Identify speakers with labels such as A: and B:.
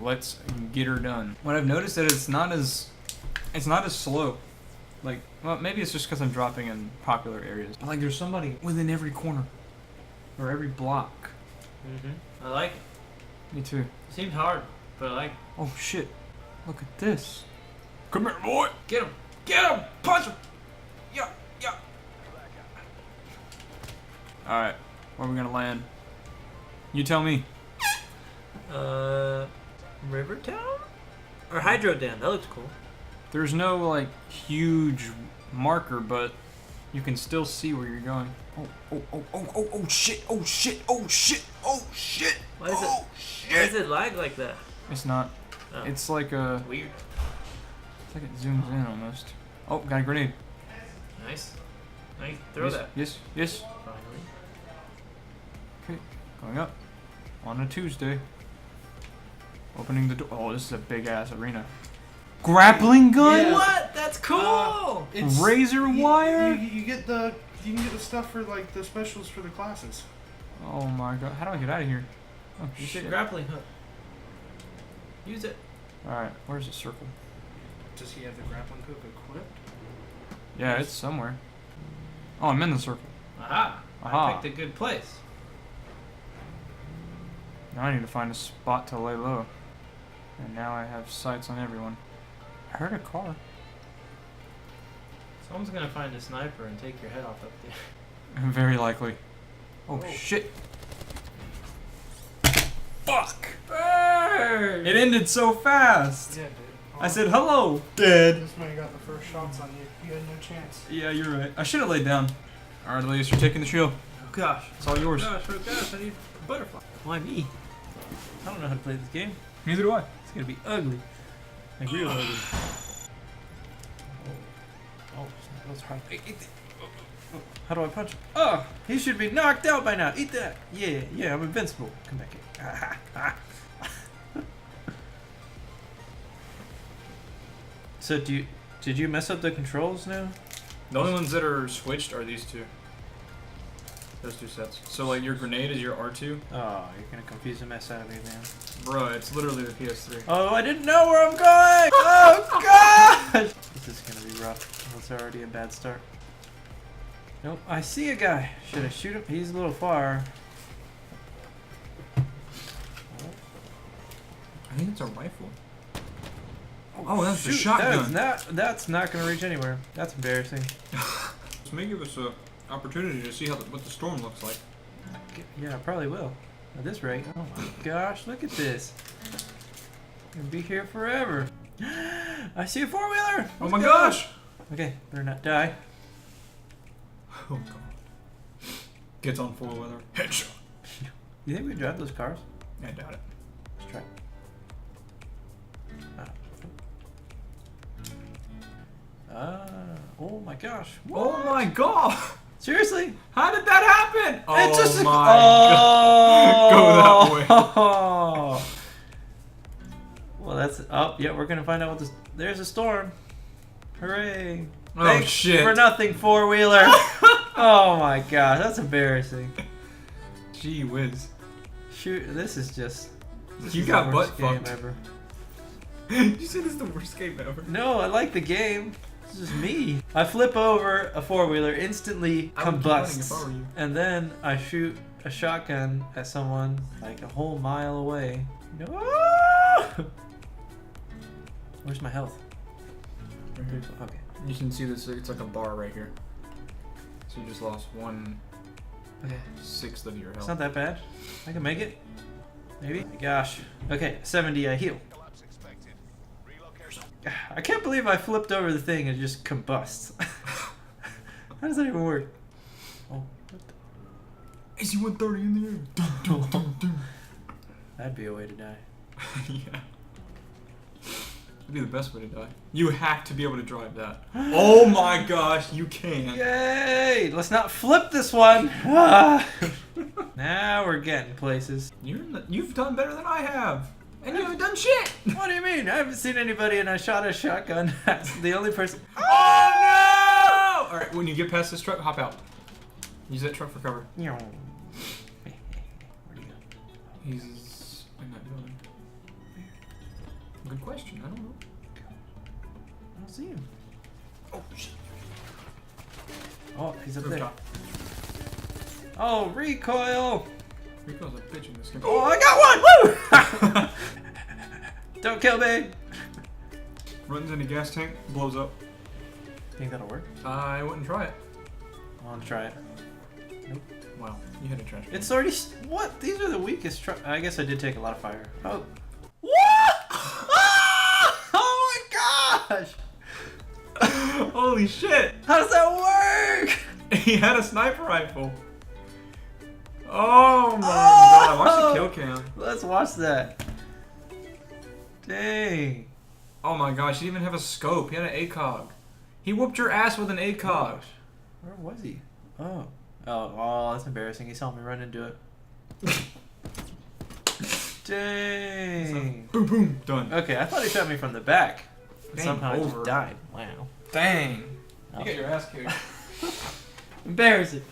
A: Let's get her done. What I've noticed that it's not as slow. Like, well, maybe it's just because I'm dropping in popular areas. But like, there's somebody within every corner or every block.
B: I like it.
A: Me too.
B: It seems hard, but I like it.
A: Oh shit! Look at this. Come here, boy.
B: Get him.
A: Get him! Punch him! Yeah, yeah. All right, where are we gonna land? You tell me.
B: Rivertown? Or Hydro Dam, that looks cool.
A: There's no like huge marker, but you can still see where you're going. Oh shit! Oh shit! Oh shit! Oh shit!
B: Why is it lag like that?
A: It's not.
B: Oh.
A: It's like a.
B: Weird.
A: It's like it zooms in almost. Oh, got a grenade.
B: Nice. Nice. Throw
A: Yes,
B: that.
A: Yes, yes.
B: Finally.
A: Okay, going up on a Tuesday. Opening the door. Oh, this is a big ass arena. Grappling gun?
B: Yeah. What? That's cool.
C: It's
A: Razor wire?
C: You can get the stuff for like the specials for the classes.
A: Oh my god! How do I get out of here? Oh
B: You
A: shit!
B: should grappling hook. Use it.
A: All right, where's the circle?
C: Does he have the grappling hook equipped?
A: Yeah, it's somewhere. Oh, I'm in the circle.
B: Aha.
A: Aha.
B: I picked a good place.
A: Now I need to find a spot to lay low. And now I have sights on everyone. I heard a car.
B: Someone's gonna find a sniper and take your head off up there.
A: Very likely. Oh
B: Whoa.
A: shit! Fuck!
B: Burn!
A: It ended so fast.
C: Yeah, dude.
A: I said hello, dead.
C: This man got the first shots on you. You had no chance.
A: Yeah, you're right. I should have laid down. All right, Elias, you're taking the shield.
B: Oh gosh.
A: It's all yours.
B: Oh gosh, I need a butterfly. Why me? I don't know how to play this game.
A: Neither do I.
B: It's gonna be ugly. Like real ugly. Oh, that's hard. How do I punch him? Oh, he should be knocked out by now. Eat that. Yeah, I'm invincible. Come back here. So did you mess up the controls now?
A: The only ones that are switched are these two. Those two sets. So like your grenade is your R2.
B: Oh, you're gonna confuse the mess out of me, man.
A: Bro, it's literally the PS3.
B: Oh, I didn't know where I'm going! Oh, gosh! This is gonna be rough. It's already a bad start. Nope, I see a guy. Should I shoot him? He's a little far.
A: I think it's a rifle. Oh, that's the shotgun.
B: That's not gonna reach anywhere. That's embarrassing.
A: This may give us an opportunity to see what the storm looks like.
B: Yeah, I probably will. At this rate. Oh my gosh, look at this. Gonna be here forever. I see a four-wheeler!
A: Oh my gosh!
B: Okay, better not die.
A: Oh god. Gets on four-wheeler. Headshot.
B: You think we drive those cars?
A: I doubt it.
B: Let's try. Oh my gosh. What?
A: Oh my god!
B: Seriously?
A: How did that happen? Oh
B: It's just
A: my god. Go that way.
B: Oh. Well, that's. Oh, yeah, we're gonna find out what this. There's a storm. Hooray.
A: Oh
B: Thanks
A: shit.
B: for nothing, four-wheeler. Oh my gosh, that's embarrassing.
A: Gee whiz.
B: Shoot, this is just. This
A: You
B: is
A: got
B: the worst
A: butt
B: game
A: fucked.
B: ever.
A: You said this is the worst game ever.
B: No, I like the game. It's just me. I flip over a four-wheeler, instantly
A: I would keep running if
B: combusts,
A: I were you.
B: and then I shoot a shotgun at someone like a whole mile away. No! Where's my health?
A: Right here.
B: Okay.
A: You can see this, it's like a bar right here. So you just lost 1/6 of your health.
B: It's not that bad. I can make it. Maybe. Gosh. Okay, 70, I heal. I can't believe I flipped over the thing and it just combusts. How does that even work? Oh, what the?
A: AC-130 in the air. Dum, dum, dum, dum.
B: That'd be a way to die.
A: Yeah. That'd be the best way to die. You have to be able to drive that. Oh my gosh, you can.
B: Yay! Let's not flip this one. Ah. Now we're getting places.
A: You've done better than I have. And you haven't done shit.
B: What do you mean? I haven't seen anybody and I shot a shotgun. That's the only person.
A: Oh no! Alright, when you get past this truck, hop out. Use that truck for cover.
B: Where'd he go?
A: He's in that building. Good question. I don't know.
B: I don't see him.
A: Oh shit.
B: Oh, he's up
A: Rooftop.
B: there. Oh, recoil!
A: Rico's a bitch in this game.
B: Oh, I got one! Woo! Don't kill me!
A: Runs in a gas tank, blows up.
B: Think that'll work?
A: I wouldn't try it.
B: I want to try it. Nope.
A: Wow, you hit a trash can.
B: It's already. What? These are the weakest. I guess I did take a lot of fire. Oh. What? Oh my gosh!
A: Holy shit!
B: How does that work?
A: He had a sniper rifle. Oh my god! Watch the kill cam.
B: Let's watch that. Dang.
A: Oh my gosh! He didn't even have a scope. He had an ACOG. He whooped your ass with an ACOG.
B: Where was he? Oh. Oh, that's embarrassing. He saw me run into it. Dang.
A: Boom, boom, done.
B: Okay, I thought he shot me from the back.
A: Game
B: Somehow I
A: over.
B: just died. Wow.
A: Dang.
B: Oh.
A: You got your ass kicked.
B: Embarrassing.